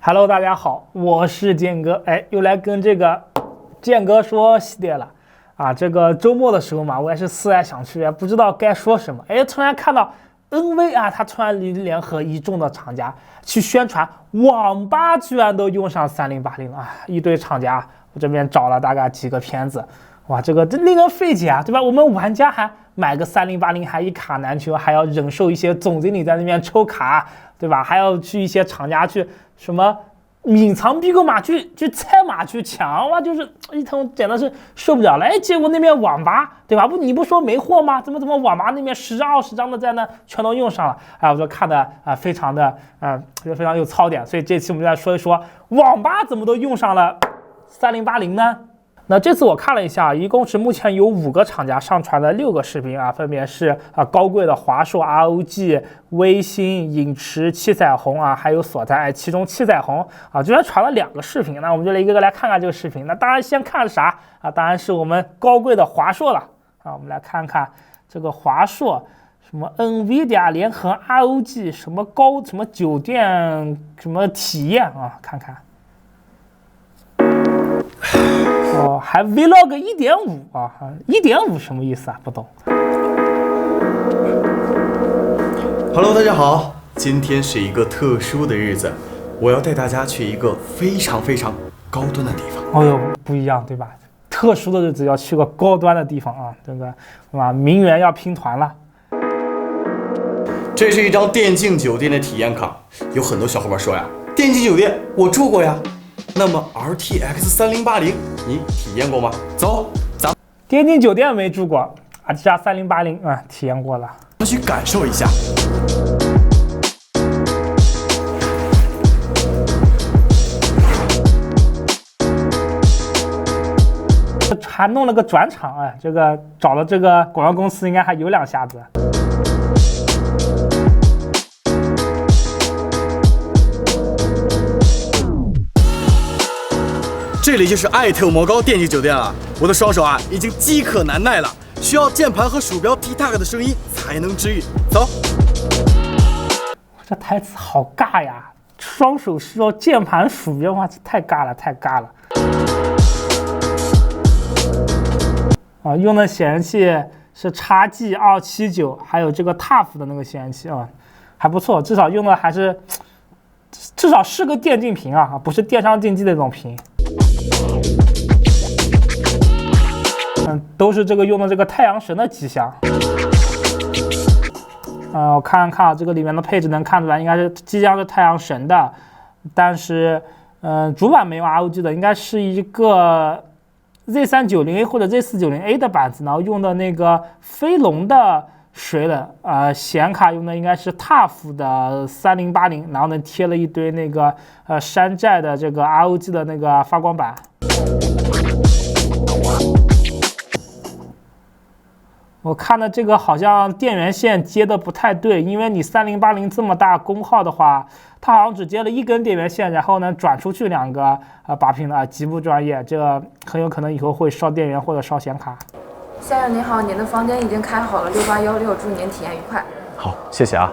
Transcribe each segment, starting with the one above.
Hello， 大家好，我是建哥，又来跟这个建哥说系列了啊。这个周末的时候嘛，我也是思来想去，也不知道该说什么。突然看到 NV 啊，他突然联合一众的厂家去宣传，网吧居然都用上3080了啊！一堆厂家，我这边找了大概几个片子，哇，这令人费解啊，对吧？我们玩家还买个3080，还一卡难求，还要忍受一些总经理在那边抽卡，对吧？还要去一些厂家去什么隐藏逼格码去猜码去抢，哇，就是一通简直是受不了了。结果那边网吧，对吧？你不说没货吗？怎么网吧那边10张20张的在那全都用上了？我就看的非常有槽点。所以这期我们就来说一说网吧怎么都用上了3080呢？那这次我看了一下，一共是目前有5个厂家上传了6个视频啊，分别是高贵的华硕、ROG、微星、影驰、七彩虹啊，还有所在。其中七彩虹啊，居然传了2个视频，那我们就来一个个来看看这个视频。那当然先看啥啊？当然是我们高贵的华硕了啊。我们来看看这个华硕，什么 NVIDIA 联合 ROG， 什么酒店什么体验啊，看看。还 Vlog 1.5啊，1.5什么意思啊？不懂。Hello， 大家好，今天是一个特殊的日子，我要带大家去一个非常高端的地方。哎呦，不一样对吧？特殊的日子要去个高端的地方啊，这个是吧？名媛要拼团了。这是一张电竞酒店的体验卡，有很多小伙伴说呀，电竞酒店我住过呀。那么 RTX 3080你体验过吗？走，咱们电竞酒店没住过，RTX 3080啊，体验过了。我们去感受一下。还弄了个转场啊，这个找了这个广告公司应该还有2下子。这里就是艾特摩高电竞酒店了，我的双手已经饥渴难耐了，需要键盘和鼠标踢 tag 的声音才能治愈。走，这台词好尬呀！双手需要键盘鼠标，哇，这太尬了。用的显示器是 XG279，还有这个 TUF 的那个显示器啊，还不错，至少用的还是，至少是个电竞屏啊，不是电商竞技的那种屏。都是这个用的这个太阳神的机箱。我看这个里面的配置能看出来，应该是机箱是太阳神的，但是主板没有 ROG 的，应该是一个 Z390A 或者 Z490A 的板子，然后用的那个飞龙的水冷显卡用的应该是 TUF 的3080，然后呢贴了一堆那个山寨的这个 ROG 的那个发光板。我看的这个好像电源线接的不太对，因为你3080这么大功耗的话，它好像只接了1根电源线，然后呢转出去2个8拼的极不专业，这个很有可能以后会烧电源或者烧显卡。先生您好，您的房间已经开好了，6816，祝您体验愉快。好，谢谢啊。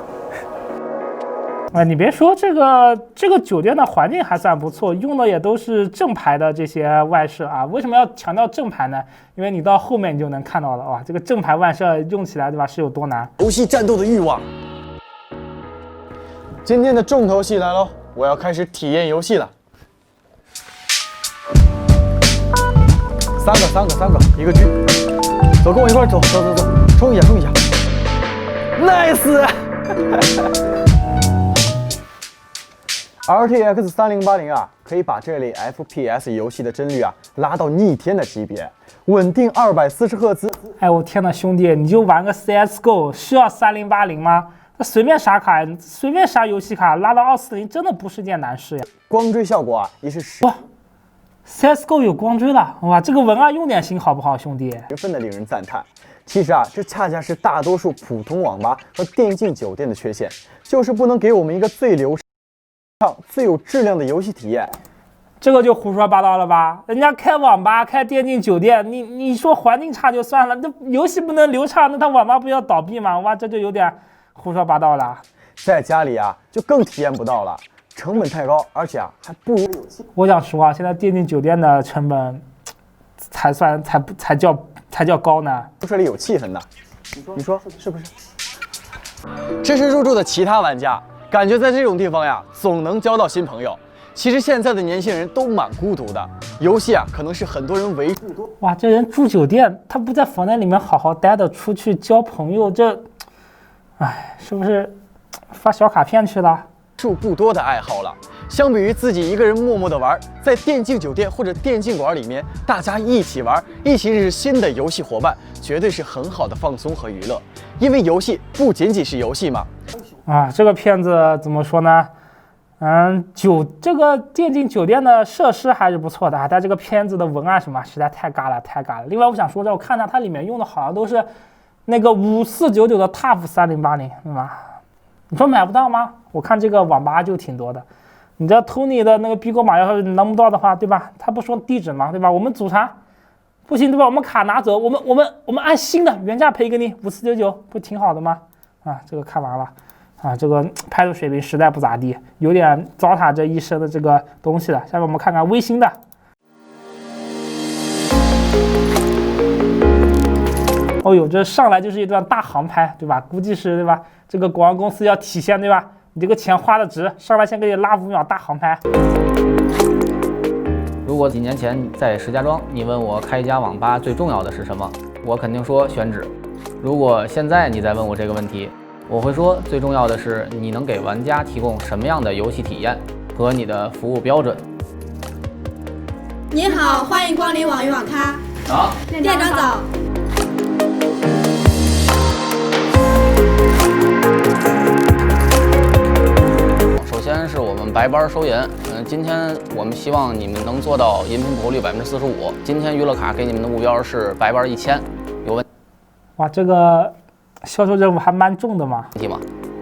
你别说，这个酒店的环境还算不错，用的也都是正牌的这些外设啊。为什么要强调正牌呢？因为你到后面你就能看到了，哇，这个正牌外设用起来，对吧，是有多难。游戏战斗的欲望。今天的重头戏来喽，我要开始体验游戏了。三个，一个局。走，跟我一块走，冲一下，nice。RTX 3080可以把这类 FPS 游戏的帧率拉到逆天的级别，稳定240赫兹。我天哪，兄弟，你就玩个 CSGO 需要3080吗？那随便啥卡，随便啥游戏卡拉到240真的不是件难事呀。光追效果也是哇 ，CSGO 有光追了，哇，这个文案用点心好不好，兄弟？十分的令人赞叹。其实这恰恰是大多数普通网吧和电竞酒店的缺陷，就是不能给我们一个最流畅、最有质量的游戏体验。这个就胡说八道了吧？人家开网吧、开电竞酒店，你说环境差就算了，那游戏不能流畅，那他网吧不要倒闭吗？哇，这就有点胡说八道了。在家里就更体验不到了。成本太高，而且还不如我想说啊，现在电竞酒店的成本才叫高呢。这里有气氛的，你说是不是？这是入驻的其他玩家，感觉在这种地方呀，总能交到新朋友。其实现在的年轻人都蛮孤独的，游戏啊，可能是很多人唯一多。哇，这人住酒店，他不在房间里面好好待着，出去交朋友，这，哎，是不是发小卡片去了？数不多的爱好了。相比于自己一个人默默的玩，在电竞酒店或者电竞馆里面，大家一起玩，一起认识新的游戏伙伴，绝对是很好的放松和娱乐。因为游戏不仅仅是游戏嘛。啊，这个片子怎么说呢？这个电竞酒店的设施还是不错的啊，但这个片子的文案什么实在太尬了，太尬了。另外，我想说，我看它里面用的好像都是那个5499的 TUF 3080，对吧？你说买不到吗？我看这个网吧就挺多的。你这 Tony 的那个逼格码要是能不到的话，对吧？他不说地址吗？对吧？我们组团不行，对吧？我们卡拿走，我们按新的原价赔给你5499，不挺好的吗？啊，这个看完了。啊，这个拍摄水平实在不咋地，有点糟蹋这一身的这个东西了。下面我们看看微星的。哦呦，这上来就是一段大航拍，对吧？估计是对吧？这个广告公司要体现对吧？你这个钱花的值，上来先给你拉5秒大航拍。如果几年前在石家庄，你问我开一家网吧最重要的是什么，我肯定说选址。如果现在你再问我这个问题，我会说，最重要的是你能给玩家提供什么样的游戏体验和你的服务标准。您好，欢迎光临网鱼网咖。好，店长早。首先是我们白班收银，今天我们希望你们能做到饮品普和率45%。今天娱乐卡给你们的目标是白班1000，有问？哇，这个销售任务还蛮重的嘛？题吗？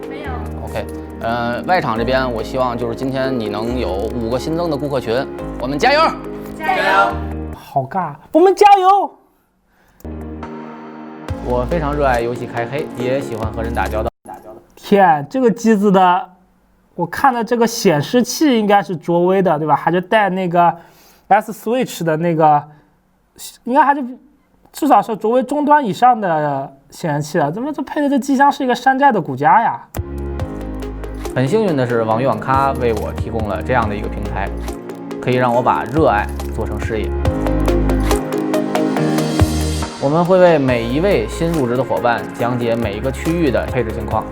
没有。 OK，外场这边我希望就是今天你能有5个新增的顾客群，我们加油！加油！好尬，我们加油！我非常热爱游戏开黑，也喜欢和人打交道。天，这个机子的，我看的这个显示器应该是卓威的，对吧？还是带那个 S Switch 的那个，应该还是至少是卓威中端以上的显示器了。怎么这配的这机箱是一个山寨的骨架呀？很幸运的是，网鱼网咖为我提供了这样的一个平台，可以让我把热爱做成事业。我们会为每一位新入职的伙伴讲解每一个区域的配置情况，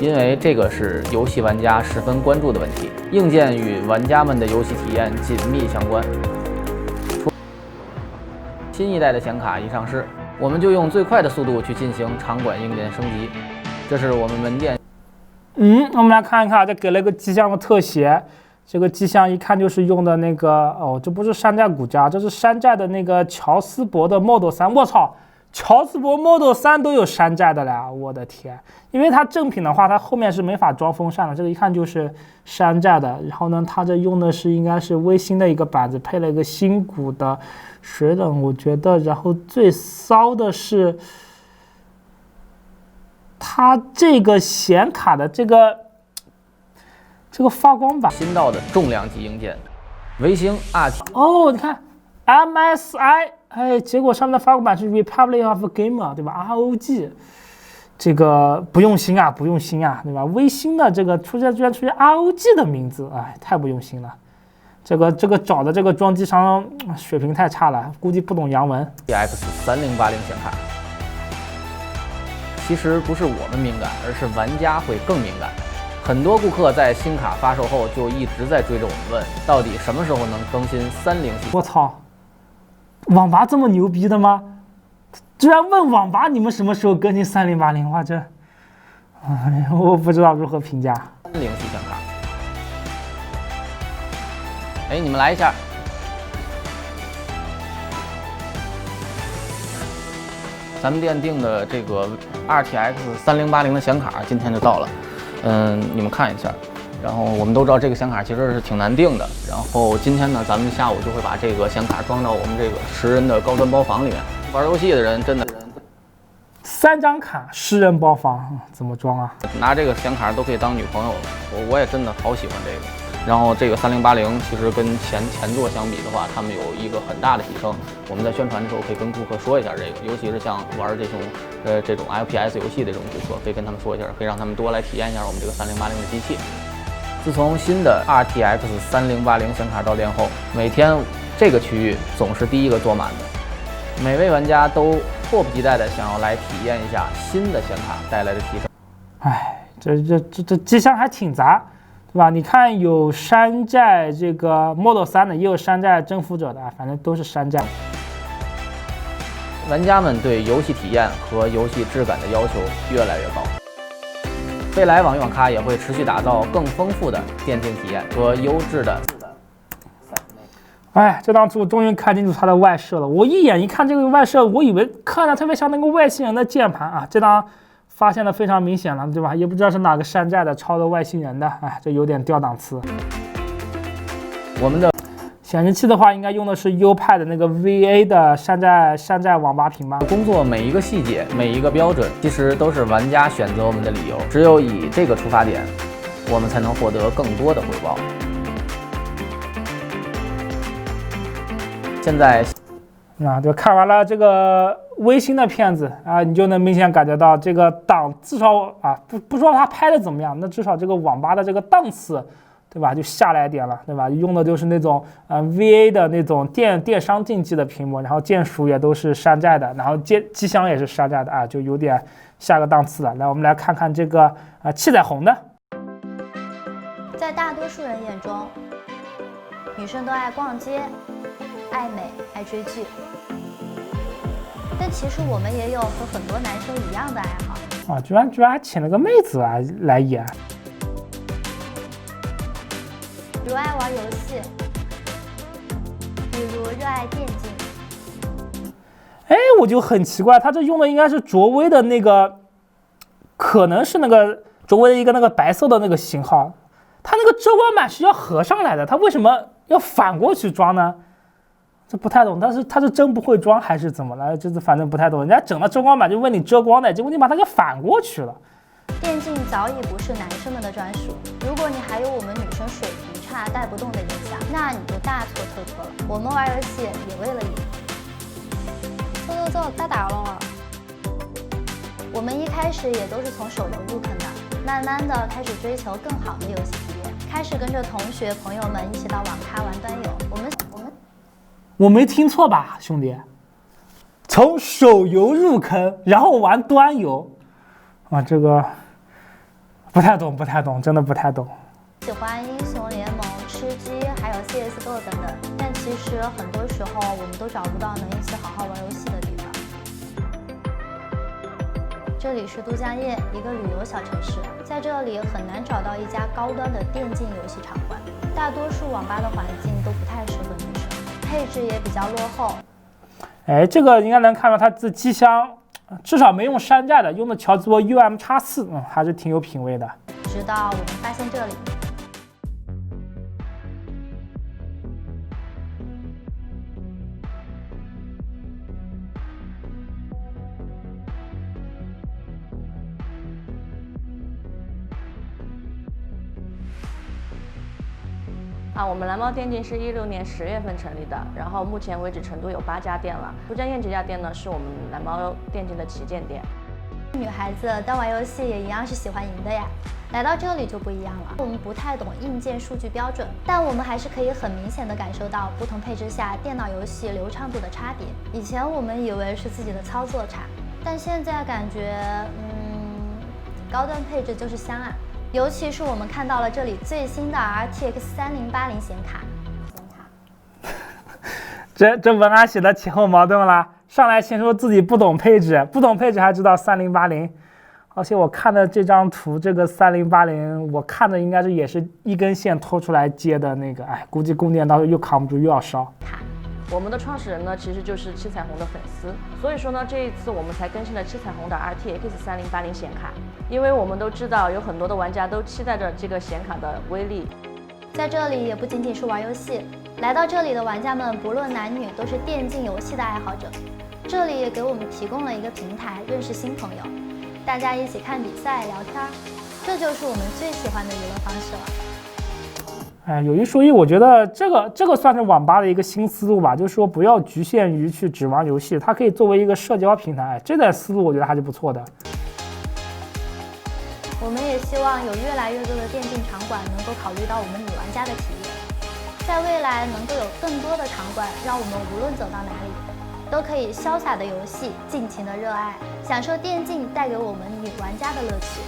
因为这个是游戏玩家十分关注的问题。硬件与玩家们的游戏体验紧密相关。新一代的显卡一上市，我们就用最快的速度去进行场馆硬件升级，这是我们门店。我们来看一看，这给了一个机箱的特写。这个机箱一看就是用的那个，这不是山寨骨架，这是山寨的那个乔斯伯的 Model 3。我操，乔斯伯 Model 3都有山寨的了，我的天！因为它正品的话，它后面是没法装风扇的，这个一看就是山寨的。然后呢，它这用的是应该是微星的一个板子，配了一个新骨的水冷，我觉得。然后最骚的是，它这个显卡的这个发光板，新到的重量级硬件，微星 RT。你看 MSI， 结果上面的发光板是 Republic of Gamer， 对吧 ？ROG， 这个不用心啊，不用心啊，对吧？微星的这个居然出现 ROG 的名字，太不用心了。这个找的这个装机商水平太差了，估计不懂洋文。RTX 3080显卡，其实不是我们敏感，而是玩家会更敏感。很多顾客在新卡发售后就一直在追着我们问，到底什么时候能更新30系？我操，网吧这么牛逼的吗？居然问网吧你们什么时候更新3080？哇，这，我不知道如何评价。30系显卡，你们来一下。咱们店定的这个 RTX 3080的显卡今天就到了。你们看一下，然后我们都知道这个显卡其实是挺难定的，然后今天呢，咱们下午就会把这个显卡装到我们这个10人的高端包房里面。玩游戏的人真的3张卡10人包房，怎么装啊？拿这个显卡都可以当女朋友了，我也真的好喜欢这个。然后这个3080其实跟前作相比的话，他们有一个很大的提升。我们在宣传的时候可以跟顾客说一下这个，尤其是像玩这种 FPS 游戏的这种顾客，可以跟他们说一下，可以让他们多来体验一下我们这个3080的机器。自从新的 RTX 3080显卡到店后，每天这个区域总是第一个坐满的，每位玩家都迫不及待的想要来体验一下新的显卡带来的提升。哎，这机箱还挺杂，对吧？你看有山寨这个 Model 3的，也有山寨征服者的，反正都是山寨。玩家们对游戏体验和游戏质感的要求越来越高。未来网易网咖也会持续打造更丰富的电竞体验和优质的。哎，这张图终于看清楚它的外设了。我一眼一看这个外设，我以为看着特别像那个外星人的键盘啊，这张发现的非常明显了，对吧？也不知道是哪个山寨的抄的外星人的，哎，这有点掉档次。我们的显示器的话，应该用的是优派的那个 VA 的山寨网吧屏吧。工作每一个细节，每一个标准，其实都是玩家选择我们的理由。只有以这个出发点，我们才能获得更多的回报。现在，就看完了这个微星的片子啊，你就能明显感觉到这个档，至少啊，不说它拍的怎么样，那至少这个网吧的这个档次，对吧？就下来一点了，对吧？用的就是那种VA 的那种电商竞技的屏幕，然后键鼠也都是山寨的，然后机箱也是山寨的啊，就有点下个档次了。来，我们来看看这个七彩虹的。在大多数人眼中，女生都爱逛街、爱美、爱追剧，但其实我们也有和很多男生一样的爱好。居然还请了个妹子来演。如爱玩游戏，比如热爱电竞。哎，我就很奇怪，他这用的应该是卓威的那个，可能是那个卓威的一个那个白色的那个型号，它那个遮光板是要合上来的，它为什么要反过去装呢？这不太懂，但是他是真不会装还是怎么了？就是反正不太懂。人家整了遮光板就问你遮光的，结果你把它给反过去了。电竞早已不是男生们的专属，如果你还有我们女生水平差带不动的印象，那你就大错特错了。我们玩游戏也为了赢。走，该打了。我们一开始也都是从手游入坑的，慢慢的开始追求更好的游戏体验，开始跟着同学朋友们一起到网咖玩端游。我没听错吧，兄弟？从手游入坑，然后玩端游，这个不太懂，真的不太懂。喜欢英雄联盟、吃鸡，还有 CSGO 等等，但其实很多时候我们都找不到能一起好好玩游戏的地方。这里是都江堰，一个旅游小城市，在这里很难找到一家高端的电竞游戏场馆，大多数网吧的环境都不太适合女生，配置也比较落后。哎，这个应该能看到它这机箱至少没用山寨的，用的乔兹沃 UM-X4，还是挺有品位的。直到我们发现这里。我们蓝猫电竞是16年10月份成立的，然后目前为止成都有8家店了。都江堰这家店呢，是我们蓝猫电竞的旗舰店。女孩子当玩游戏也一样是喜欢赢的呀，来到这里就不一样了。我们不太懂硬件数据标准，但我们还是可以很明显的感受到不同配置下电脑游戏流畅度的差别。以前我们以为是自己的操作差，但现在感觉，高端配置就是香啊。尤其是我们看到了这里最新的 RTX 3080显卡。这文案写的前后矛盾了，上来先说自己不懂配置还知道3080，而且我看的这张图，这个3080，我看的应该是也是一根线拖出来接的那个，估计供电到时候又扛不住又要烧。我们的创始人呢，其实就是七彩虹的粉丝，所以说呢，这一次我们才更新了七彩虹的 RTX 3080显卡，因为我们都知道有很多的玩家都期待着这个显卡的威力。在这里也不仅仅是玩游戏，来到这里的玩家们不论男女，都是电竞游戏的爱好者。这里也给我们提供了一个平台，认识新朋友，大家一起看比赛、聊天，这就是我们最喜欢的娱乐方式了。有一说一，我觉得这个算是网吧的一个新思路吧，就是说不要局限于去只玩游戏，它可以作为一个社交平台，这点思路我觉得还是不错的。我们也希望有越来越多的电竞场馆能够考虑到我们女玩家的体验，在未来能够有更多的场馆，让我们无论走到哪里，都可以潇洒的游戏，尽情的热爱，享受电竞带给我们女玩家的乐趣。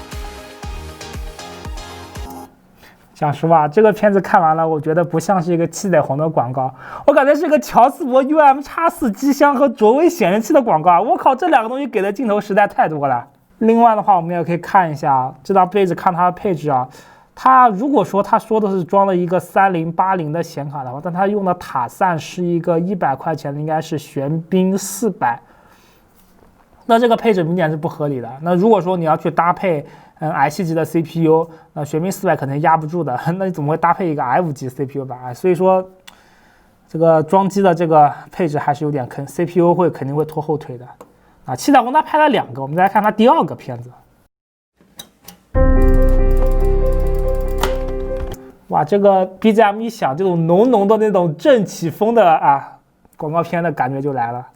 讲实话，这个片子看完了，我觉得不像是一个七彩虹的广告，我感觉是个乔斯伯 UMX4 机箱和卓威显示器的广告。我靠，这两个东西给的镜头实在太多了。另外的话，我们也可以看一下这张杯子，看它的配置啊。它如果说他说的是装了一个3080的显卡的话，但它用的塔散是一个100块钱的，应该是玄彬400。那这个配置明显是不合理的。那如果说你要去搭配i7级的 CPU， 那玄彬400可能压不住的，那你怎么会搭配一个 F 级 CPU 吧？所以说这个装机的这个配置还是有点坑 ，CPU 肯定会拖后腿的。啊，七彩虹他拍了2个，我们再来看他第2个片子。哇，这个 BGM 一响，这种浓浓的那种正起风的广告片的感觉就来了。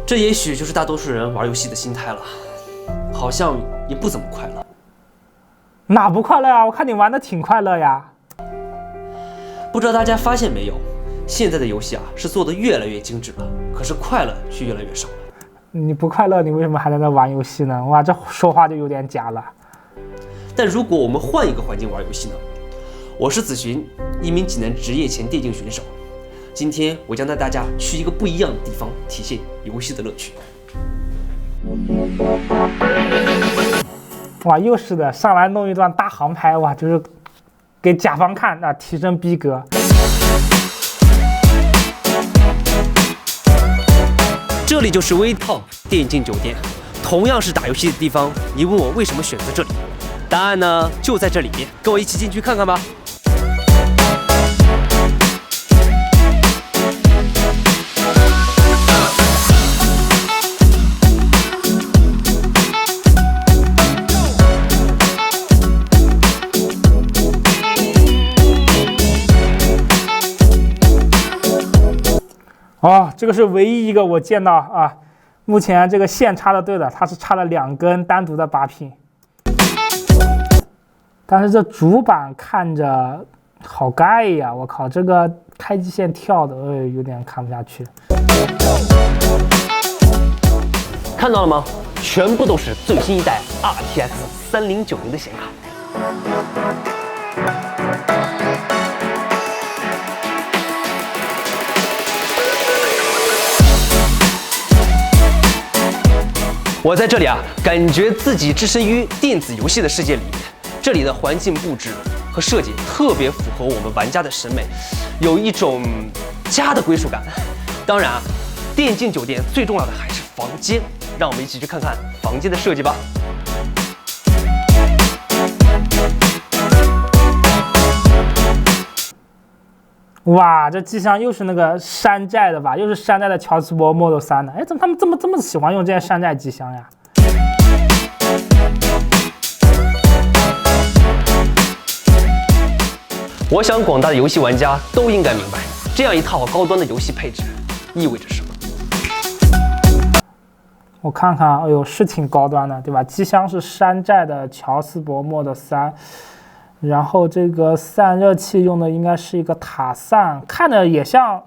这也许就是大多数人玩游戏的心态了，好像也不怎么快乐。哪不快乐啊？我看你玩的挺快乐呀。不知道大家发现没有，现在的游戏是做的越来越精致了，可是快乐却越来越少了。你不快乐，你为什么还在那玩游戏呢？哇，这说话就有点假了。但如果我们换一个环境玩游戏呢？我是子寻，一名济南职业前电竞选手。今天我将带大家去一个不一样的地方，体现游戏的乐趣。哇，又是的，上来弄一段大航拍，哇，就是给甲方看，提升逼格。这里就是微套电竞酒店，同样是打游戏的地方。你问我为什么选择这里，答案呢就在这里面，跟我一起进去看看吧。哦，这个是唯一一个我见到目前这个线插的对的，它是插了2根单独的拔屏，但是这主板看着好盖呀，我靠，这个开机线跳的，有点看不下去。看到了吗？全部都是最新一代 RTX 3090的显卡。我在这里感觉自己置身于电子游戏的世界里面。这里的环境布置和设计特别符合我们玩家的审美，有一种家的归属感。当然电竞酒店最重要的还是房间，让我们一起去看看房间的设计吧。哇，这机箱又是那个山寨的吧？又是山寨的乔斯伯 Model 3的。哎，怎么他们这么喜欢用这些山寨机箱呀？我想广大的游戏玩家都应该明白，这样一套高端的游戏配置意味着什么。我看看，哎呦，是挺高端的，对吧？机箱是山寨的乔斯伯 Model 3。然后这个散热器用的应该是一个塔散，看着也像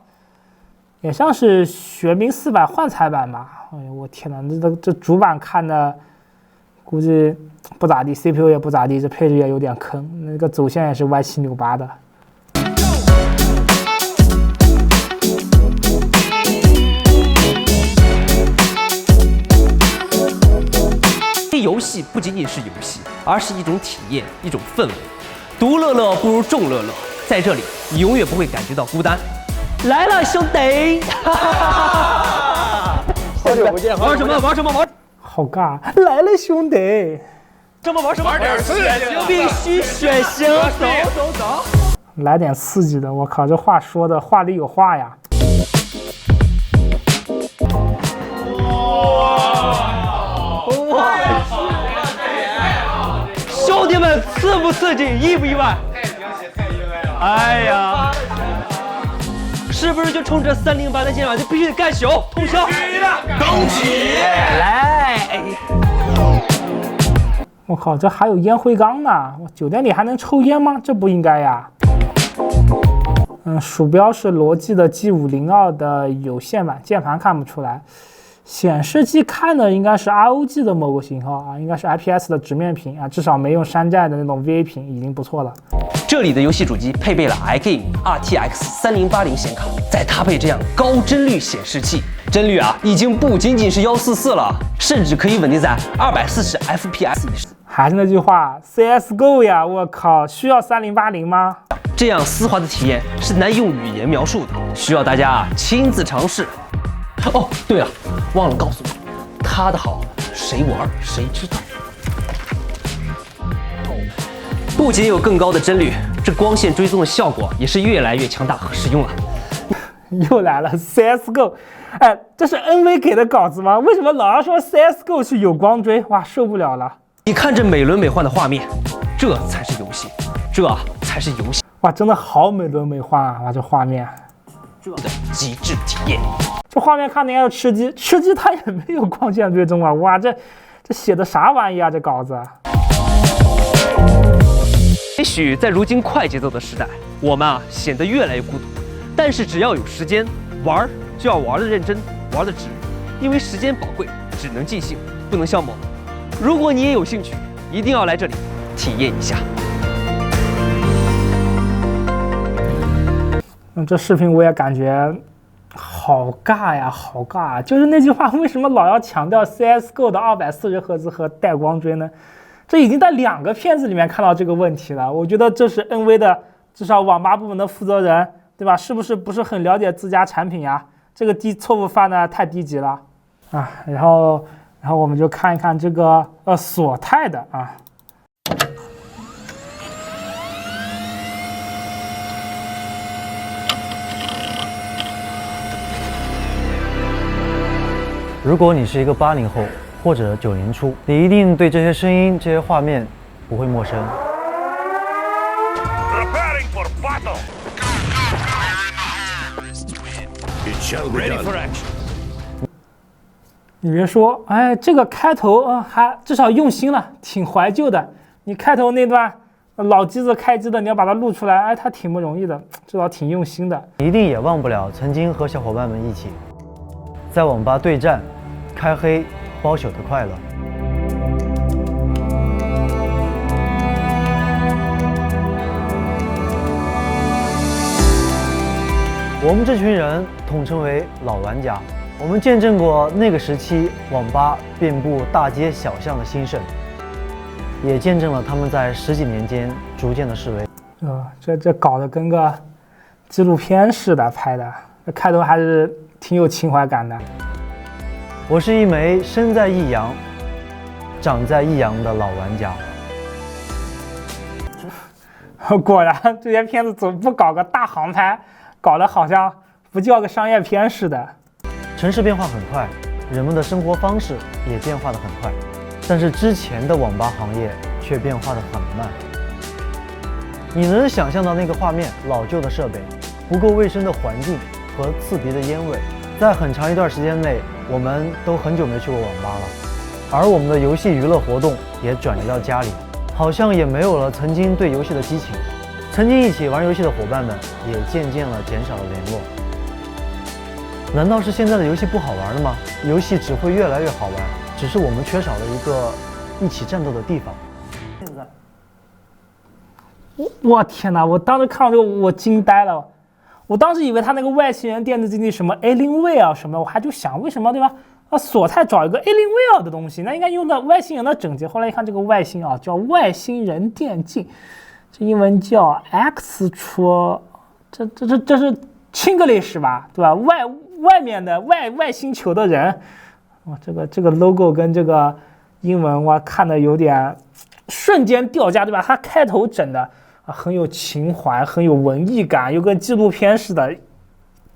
是玄彬400换彩版吧。哎呦，我天哪，这主板看着估计不咋地 ，CPU 也不咋地，这配置也有点坑，那个走线也是歪七扭八的。游戏不仅仅是游戏，而是一种体验，一种氛围。独乐乐不如众乐乐，在这里你永远不会感觉到孤单。来了，兄弟！好久不见，玩什么？玩什么？玩？好尬！来了，兄弟！这么玩什么？玩点刺激！必须血腥！走走走！来点刺激的，我靠，这话说的话里有话呀。兄弟们，刺不刺激，意不意外？太意外了！哎呀，是不是就冲着308的肩膀就必须得干宿通宵？恭喜！来！我靠，这还有烟灰缸呢！我酒店里还能抽烟吗？这不应该呀。鼠标是罗技的 G502的有线版，键盘看不出来。显示器看的应该是 ROG 的某个型号啊，应该是 IPS 的直面屏啊，至少没用山寨的那种 VA 屏，已经不错了。这里的游戏主机配备了 iGame RTX 3080显卡，再搭配这样高帧率显示器，帧率啊已经不仅仅是144了，甚至可以稳定在240 FPS 以上。还是那句话 ，CSGO 呀，我靠，需要3080吗？这样丝滑的体验是难用语言描述的，需要大家亲自尝试。哦，对了，忘了告诉你，它的好谁玩谁知道。不仅有更高的帧率，这光线追踪的效果也是越来越强大和实用了。又来了 CSGO， 哎，这是 NV 给的稿子吗？为什么老要说 CSGO 是有光追？哇，受不了了！你看这美轮美奂的画面，这才是游戏，这才是游戏。哇，真的好美轮美奂啊！哇，这画面，这的极致体验。这画面看的应该是吃鸡，吃鸡它也没有光线追踪啊！哇，这写的啥玩意啊？这稿子。也许在如今快节奏的时代，我们显得越来越孤独，但是只要有时间玩，就要玩的认真，玩的值，因为时间宝贵，只能尽兴，不能消磨。如果你也有兴趣，一定要来这里体验一下。这视频我也感觉好尬呀，好尬啊！就是那句话，为什么老要强调 CSGO 的240赫兹和带光追呢？这已经在2个片子里面看到这个问题了。我觉得这是 NV 的至少网吧部门的负责人，对吧？是不是很了解自家产品呀？这个错误犯的太低级了啊！然后我们就看一看这个索泰的啊。如果你是一个80后或者90初，你一定对这些声音、这些画面不会陌生。你别说，哎，这个开头还至少用心了，挺怀旧的。你开头那段老机子开机的，你要把它录出来，哎，它挺不容易的，至少挺用心的。你一定也忘不了曾经和小伙伴们一起在网吧对战、开黑、包宿的快乐。我们这群人统称为老玩家，我们见证过那个时期网吧遍布大街小巷的兴盛，也见证了他们在10几年间逐渐的式微。这搞得跟个纪录片似的拍的，这开头还是挺有情怀感的。我是一枚生在益阳、长在益阳的老玩家。果然，这些片子总不搞个大航拍，搞得好像不叫个商业片似的。城市变化很快，人们的生活方式也变化得很快，但是之前的网吧行业却变化得很慢。你能想象到那个画面，老旧的设备，不够卫生的环境和刺鼻的烟味。在很长一段时间内，我们都很久没去过网吧了，而我们的游戏娱乐活动也转移到家里，好像也没有了曾经对游戏的激情，曾经一起玩游戏的伙伴们也渐渐了减少了联络。难道是现在的游戏不好玩了吗？游戏只会越来越好玩，只是我们缺少了一个一起战斗的地方。现在，我天哪！我当时看到这个，我惊呆了。我当时以为他那个外星人电子竞技什么 Alienware 什么，我还就想为什么对吧？索泰找一个 Alienware 的东西，那应该用的外星人的整洁。后来一看这个外星啊，叫外星人电竞，这英文叫 X 出，这是 Chinglish 吧，对吧？外面的外星球的人，哇，这个 logo 跟这个英文我看的有点瞬间掉价，对吧？它开头整的很有情怀，很有文艺感，又跟纪录片似的。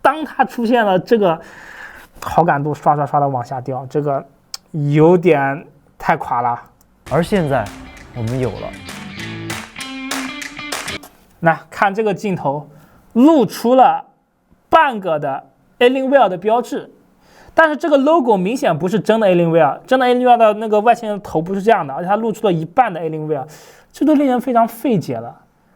当它出现了，这个好感度刷的往下掉，这个有点太垮了。而现在我们有了。那看这个镜头，露出了半个的 Alienware 的标志，但是这个 logo 明显不是真的 Alienware， 真的 Alienware 的那个外星人头不是这样的，而且它露出了一半的 Alienware， 这都令人非常费解了。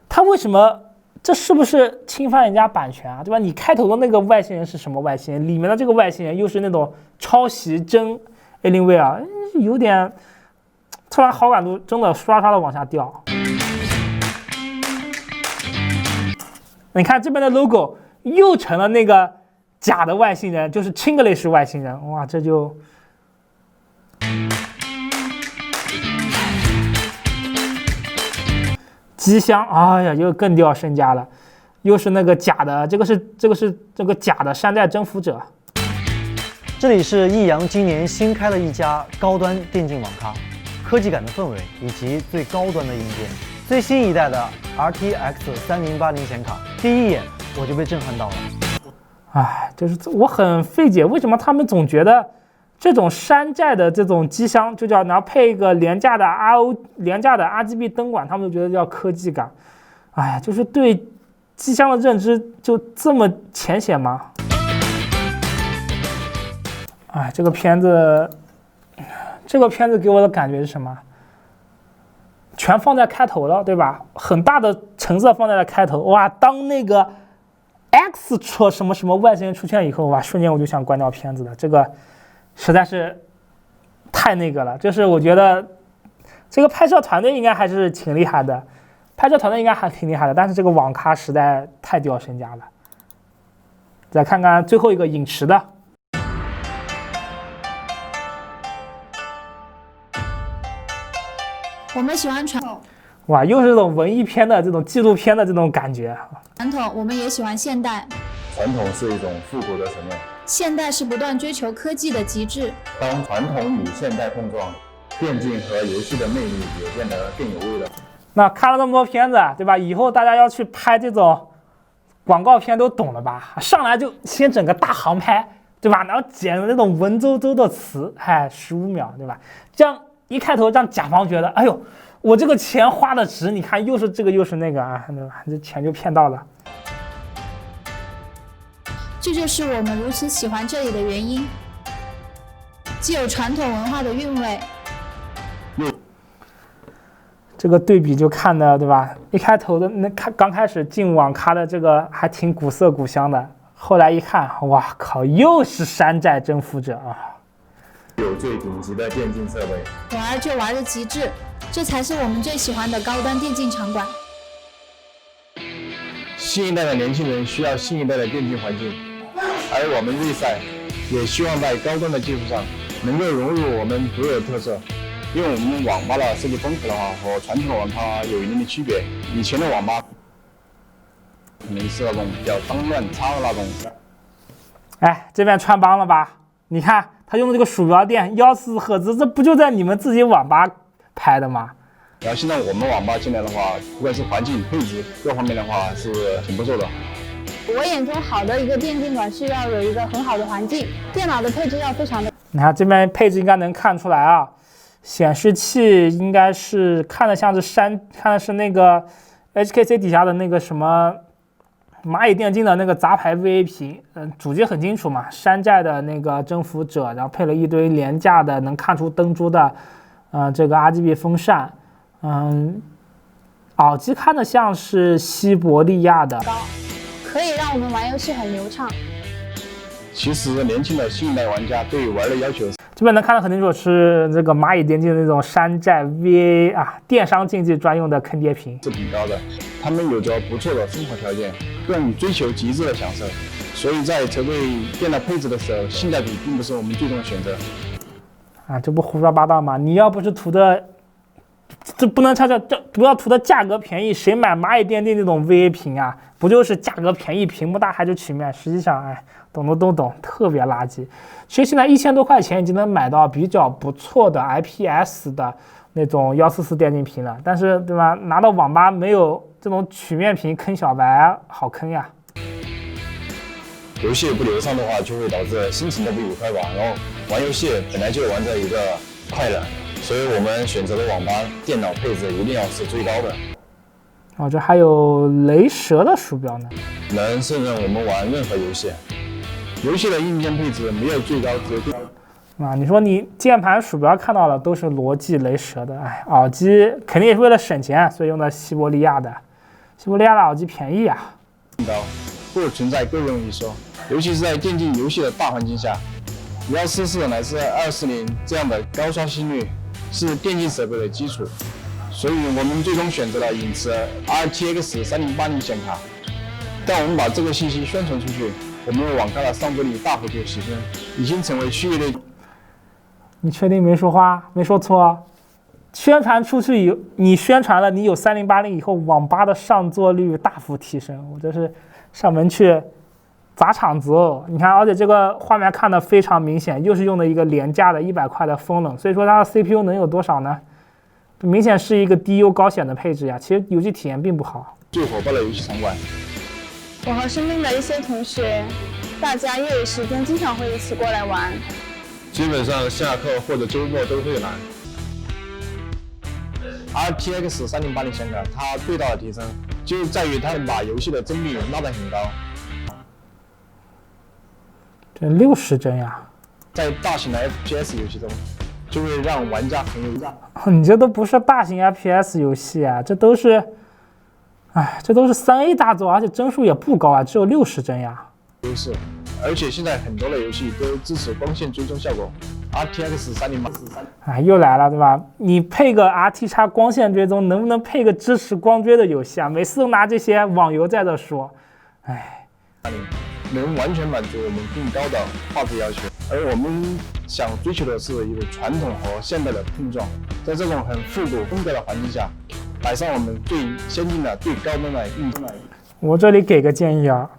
它为什么？这是不是侵犯人家版权啊？对吧？你开头的那个外星人是什么外星人？里面的这个外星人又是那种抄袭真 Alienware， 有点突然好感度真的刷的往下掉。你看这边的 logo 又成了那个假的外星人，就是 Chinglish 外星人，哇，这就机箱，哎呀，又更掉身家了，又是那个假的，这个是这个假的山寨征服者。这里是益阳今年新开了一家高端电竞网咖，科技感的氛围以及最高端的硬件，最新一代的 RTX 3080显卡，第一眼我就被震撼到了。哎，就是我很费解，为什么他们总觉得这种山寨的这种机箱就叫，然后配一个廉价的 RGB 灯管，他们就觉得叫科技感。哎呀，就是对机箱的认知就这么浅显吗？哎，这个片子给我的感觉是什么？全放在开头了，对吧？很大的成色放在了开头，哇！当那个 X 出什么什么外星人出现以后，哇，瞬间我就想关掉片子了。这个实在是太那个了，就是我觉得这个拍摄团队应该还是挺厉害的，但是这个网咖实在太掉身价了。再看看最后一个影池的。我们喜欢传统，哇，又是这种文艺片的这种纪录片的这种感觉。我们也喜欢现代。传统是一种复古的审美，现代是不断追求科技的极致。当传统与现代碰撞，电竞和游戏的魅力也变得更有味了。那看了这么多片子，对吧？以后大家要去拍这种广告片都懂了吧？上来就先整个大航拍，对吧？然后剪那种文绉绉的词，15秒，对吧？这样一开头让甲方觉得，哎呦，我这个钱花的值，你看又是这个又是那个啊，对吧？这钱就骗到了。这就是我们如此喜欢这里的原因，既有传统文化的韵味。这个对比就看的，对吧？一开头的刚开始进网咖的这个还挺古色古香的，后来一看，哇靠，又是山寨征服者啊！有最顶级的电竞设备，玩就玩的极致，这才是我们最喜欢的高端电竞场馆。新一代的年轻人需要新一代的电竞环境，而我们瑞赛也希望在高端的技术上能够融入我们独有的特色。因为我们网吧的设计风格的话，和传统的网咖有一定的区别。以前的网吧可能是那种比较脏乱差的那种。哎，这边穿帮了吧？你看他用的这个鼠标垫144赫兹，这不就在你们自己网吧拍的吗？然后现在我们网吧进来的话，不管是环境配置各方面的话，是挺不错的。我眼中好的一个电竞馆是要有一个很好的环境，电脑的配置要非常的。你看这边配置应该能看出来啊。显示器应该是看的像是看的是那个 HKC 底下的那个什么蚂蚁电竞的那个杂牌 VA 屏，主机很清楚嘛，山寨的那个征服者，然后配了一堆廉价的能看出灯珠的，这个 RGB 风扇，耳机看的像是西伯利亚的，可以让我们玩游戏很流畅。其实年轻的新一代玩家对玩的要求。这边能看得很清楚是这个蚂蚁电竞的那种山寨 VA 电商竞技专用的坑爹屏，是挺高的。他们有着不错的生活条件，更追求极致的享受，所以在筹备电脑配置的时候，性价比并不是我们最终的选择。这不胡说八道吗？你要不是图的，这不能这不要图的价格便宜，谁买蚂蚁电竞这种 VA 屏啊？不就是价格便宜，屏幕大还是曲面？实际上，懂的都懂，特别垃圾。其实现在1000多块钱已经能买到比较不错的 IPS 的那种144电竞屏了，但是对吧？拿到网吧没有这种曲面屏坑小白好坑呀。游戏不流畅的话，就会导致心情的不愉快吧。然后玩游戏本来就玩着一个快乐，所以我们选择的网吧电脑配置一定要是最高的。哦，这还有雷蛇的鼠标呢，能胜任我们玩任何游戏。游戏的硬件配置没有最高，只有最高。啊，你说你键盘鼠标看到了都是罗技雷蛇的，哎，耳机肯定也是为了省钱，所以用的西伯利亚的。西伯利亚的耳机便宜啊。高，不存在够用一说。尤其是在电竞游戏的大环境下，144乃至240这样的高刷新率是电竞设备的基础，所以我们最终选择了影驰 RTX 3080显卡。但我们把这个信息宣传出去，我们的网咖的上座率大幅度提升，已经成为区域内。你确定没说话？没说错？宣传出去以你宣传了，你有3080以后，网吧的上座率大幅提升。我这是上门去砸场子哦！你看，而且这个画面看得非常明显，又是用的一个廉价的100块的风冷，所以说它的 CPU 能有多少呢？明显是一个低优高显的配置呀。其实游戏体验并不好。最火爆的游戏场馆，我和身边的一些同学，大家业余时间经常会一起过来玩。基本上下课或者周末都会来。RTX 3080显卡它最大的提升就在于它能把游戏的帧率拉得很高。这60帧呀！在大型的 FPS 游戏中，就会让玩家很有你这都不是大型 FPS 游戏啊，这都是，哎，这都是3A 大作，而且帧数也不高啊，只有60帧呀。优势，而且现在很多的游戏都支持光线追踪效果。RTX 3080，哎，又来了，对吧？你配个 RTX 光线追踪，能不能配个支持光追的游戏啊？每次都拿这些网游在这说，哎。能完全满足我们更高的画质要求，而我们想追求的是一个传统和现代的碰撞，在这种很复古风格的环境下，摆上我们最先进的、最高端的硬件。我这里给个建议啊，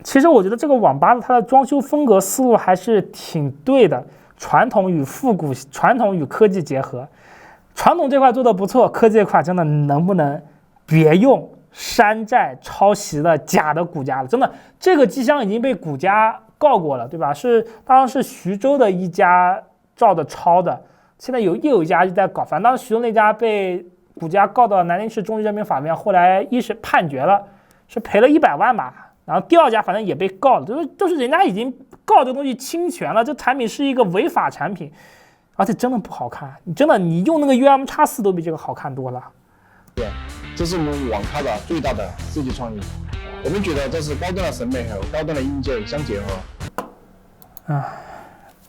其实我觉得这个网吧的它的装修风格思路还是挺对的，传统与复古、传统与科技结合，传统这块做的不错，科技这块真的能不能别用山寨抄袭的假的谷家了？真的，这个机箱已经被谷家告过了，对吧？当时是徐州的一家照着抄的，现在又有一家在搞，反正当时徐州那家被谷家告到南京市中级人民法院，后来一审判决了，是赔了100万吧。然后第二家反正也被告了，就是人家已经告这个东西侵权了，这产品是一个违法产品，而且真的不好看。你用那个 UMX4 都比这个好看多了。对，这是我们网咖的最大的设计创意。我们觉得这是高端的审美和高端的硬件相结合。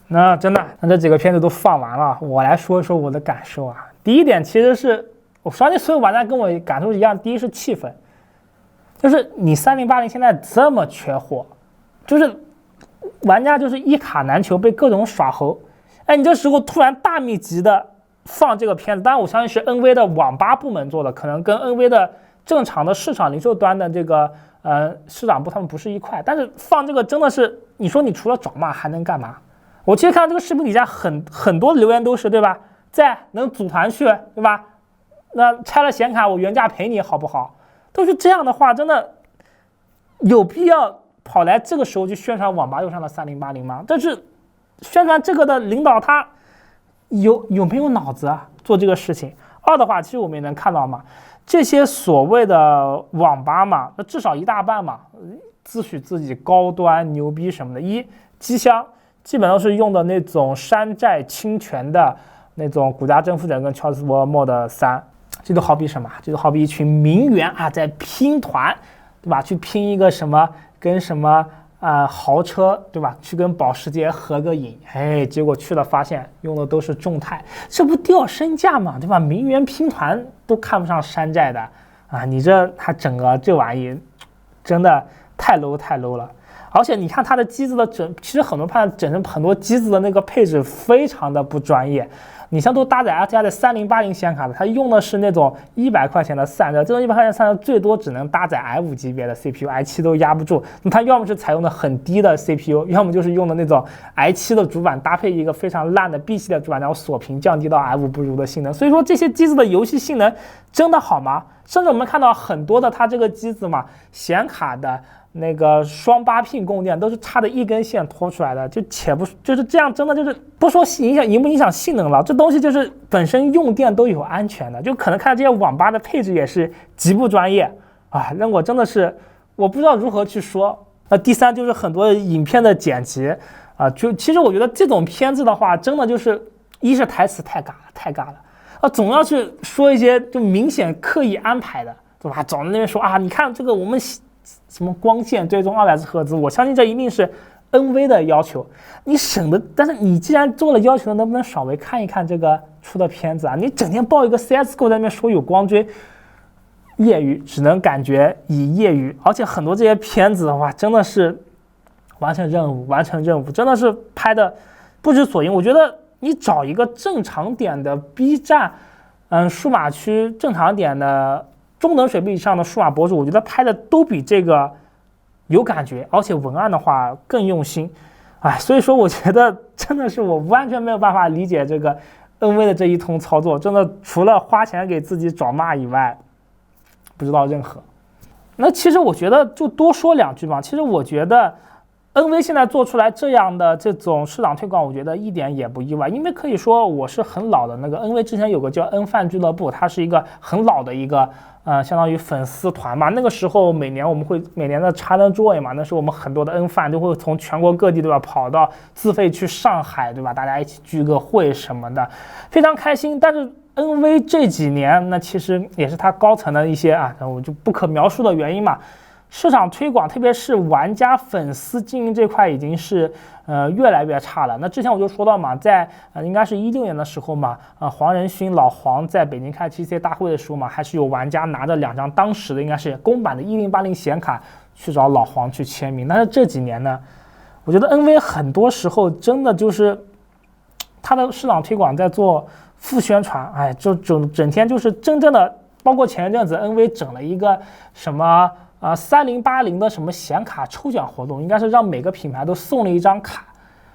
那真的，那这几个片子都放完了，我来说一说我的感受啊。第一点其实是我相信所有玩家跟我感受一样，第一是气氛，就是你3080现在这么缺货，就是玩家就是一卡难求，被各种耍猴。哎，你这时候突然大密集的放这个片子，当然我相信是 NV 的网吧部门做的，可能跟 NV 的正常的市场零售端的这个市场部他们不是一块，但是放这个真的是，你说你除了找骂还能干嘛？我其实看到这个视频底下很多留言都是，对吧？能组团去，对吧？那拆了显卡我原价赔你好不好？都是这样的话，真的有必要跑来这个时候去宣传网吧用上了3080吗？但是宣传这个的领导他有没有脑子啊？做这个事情。二的话，其实我们也能看到嘛，这些所谓的网吧嘛，那至少一大半嘛，自诩自己高端牛逼什么的。机箱基本都是用的那种山寨侵权的那种谷家征服者跟乔斯伯莫的3，这都好比什么？这都好比一群名媛啊在拼团，对吧？去拼一个什么跟什么豪车，对吧？去跟保时捷合个影，哎，结果去了发现用的都是众泰，这不掉身价嘛，对吧？名媛拼团都看不上山寨的啊！你这还整个这玩意，真的太 low 了。而且你看它的机子的其实很多判整成很多机子的那个配置非常的不专业。你像都搭载 RTX 的3080显卡的，它用的是那种100块钱的散热，这种100块钱的散热最多只能搭载 i5 级别的 CPU，i7 都压不住。那它要么是采用的很低的 CPU， 要么就是用的那种 i7 的主板搭配一个非常烂的 B 系列主板，然后锁屏降低到 i5 不如的性能。所以说这些机子的游戏性能真的好吗？甚至我们看到很多的它这个机子嘛，显卡的那个双8Pin 供电都是插的一根线拖出来的，就是这样，真的就是不说影不影响性能了，这东西就是本身用电都有安全的，就可能看这些网吧的配置也是极不专业啊，让我真的是我不知道如何去说。第三就是很多影片的剪辑啊，其实我觉得这种片子的话，真的就是一是台词太尬了。总要去说一些就明显刻意安排的，对吧？找那边说啊，你看这个我们什么光线追踪200赫兹，我相信这一定是 NV 的要求。你省的，但是你既然做了要求，能不能稍微看一看这个出的片子啊？你整天报一个 CSGO 在那边说有光追，业余只能感觉以业余，而且很多这些片子的话，真的是完成任务，真的是拍的不知所云。我觉得。你找一个正常点的 B 站，数码区正常点的中等水平以上的数码博主，我觉得拍的都比这个有感觉，而且文案的话更用心，所以说我觉得真的是我完全没有办法理解这个 NV 的这一通操作，真的除了花钱给自己找骂以外，不知道任何。那其实我觉得就多说两句嘛，其实我觉得。NV 现在做出来这样的这种市场推广，我觉得一点也不意外，因为可以说我是很老的那个 NV 之前有个叫 N 饭俱乐部，它是一个很老的一个相当于粉丝团嘛。那个时候每年的 ChallengeJoy 嘛，那时候我们很多的 N 饭都会从全国各地对吧跑到自费去上海对吧，大家一起聚个会什么的，非常开心。但是 NV 这几年那其实也是它高层的一些我就不可描述的原因嘛。市场推广，特别是玩家粉丝经营这块，已经是越来越差了。那之前我就说到嘛，在应该是16年的时候嘛，黄仁勋老黄在北京开 GC 大会的时候嘛，还是有玩家拿着2张当时的应该是公版的1080显卡去找老黄去签名。但是这几年呢，我觉得 NV 很多时候真的就是它的市场推广在做负宣传，就整天就是真正的，包括前一阵子 NV 整了一个什么。3080的什么显卡抽奖活动，应该是让每个品牌都送了一张卡，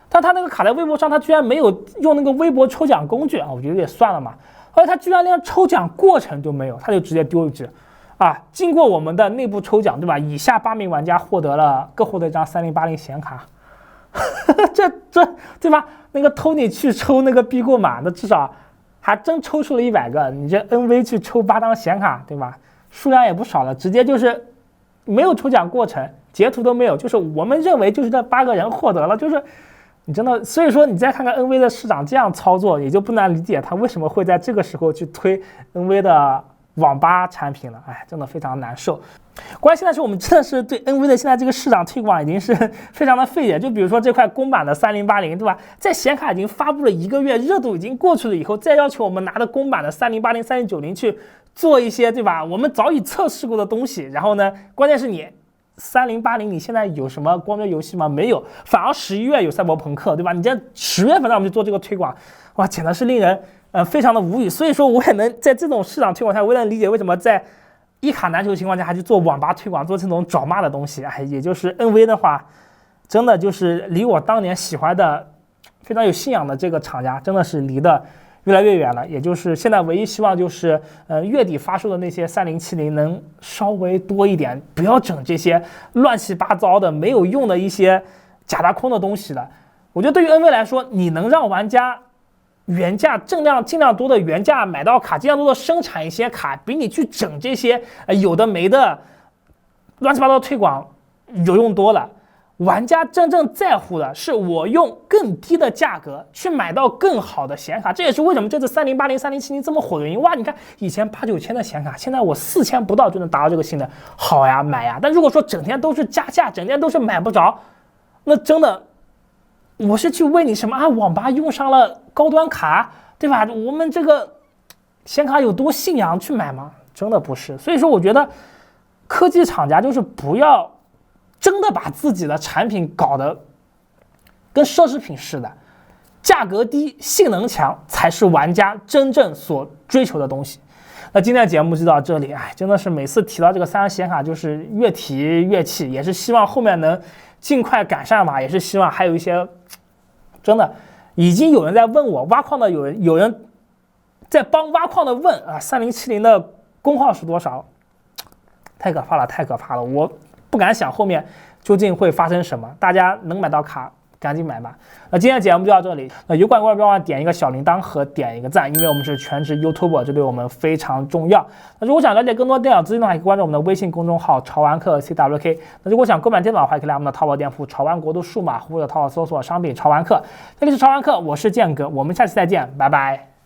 但他那个卡在微博上，他居然没有用那个微博抽奖工具我觉得也算了嘛。后来他居然连抽奖过程都没有，他就直接丢一句经过我们的内部抽奖，对吧？以下8名玩家各获得一张3080显卡，这对吧？那个 Tony 去抽那个必购码，那至少还真抽出了100个，你这 NV 去抽8张显卡，对吧？数量也不少了，直接就是。没有抽奖过程，截图都没有，就是我们认为就是这8个人获得了，就是你真的，所以说你再看看 NV 的市长这样操作，也就不难理解他为什么会在这个时候去推 NV 的网吧产品了，真的非常难受。关键现在是我们真的是对 NV 的现在这个市场推广已经是非常的费解，就比如说这块公版的3080，对吧？在显卡已经发布了1个月，热度已经过去了以后，再要求我们拿着公版的3080、3090去做一些，对吧？我们早已测试过的东西，然后呢，关键是你3080，你现在有什么光追游戏吗？没有，反而11月有赛博朋克，对吧？你这10月份让我们去做这个推广，哇，简直是令人非常的无语。所以说，我也能在这种市场推广下，我也能理解为什么在一卡难求的情况下还去做网吧推广，做这种找骂的东西。也就是 NV 的话，真的就是离我当年喜欢的非常有信仰的这个厂家，真的是离得越来越远了。也就是现在唯一希望就是月底发售的那些3070能稍微多一点，不要整这些乱七八糟的没有用的一些假大空的东西了。我觉得对于 NV 来说，你能让玩家原价尽量多的原价买到卡，尽量多的生产一些卡，比你去整这些有的没的乱七八糟推广有用多了。玩家真正在乎的是我用更低的价格去买到更好的显卡，这也是为什么这次3080、3070这么火的原因。哇，你看以前8、9千的显卡，现在我4000不到就能达到这个性能，好呀，买呀。但如果说整天都是加价，整天都是买不着，那真的我是去为你什么网吧用上了高端卡，对吧？我们这个显卡有多信仰去买吗？真的不是。所以说我觉得科技厂家就是不要真的把自己的产品搞得跟奢侈品似的，价格低、性能强才是玩家真正所追求的东西。那今天的节目就到这里，真的是每次提到这个3张显卡就是越提越气，也是希望后面能尽快改善吧，也是希望还有一些真的已经有人在问我挖矿的，有人在帮挖矿的问啊，3070的功耗是多少？太可怕了，太可怕了！我不敢想后面究竟会发生什么。大家能买到卡赶紧买吧。那今天的节目就到这里。那有关不要忘了点一个小铃铛和点一个赞，因为我们是全职 YouTuber， 这对我们非常重要。那如果想了解更多电脑资讯的话，可以关注我们的微信公众号潮玩客 CWK。那如果想购买电脑的话，可以来我们的淘宝店铺潮玩国度数码，或者淘宝搜索商品潮玩客。这里是潮玩客，我是剑哥，我们下期再见，拜拜。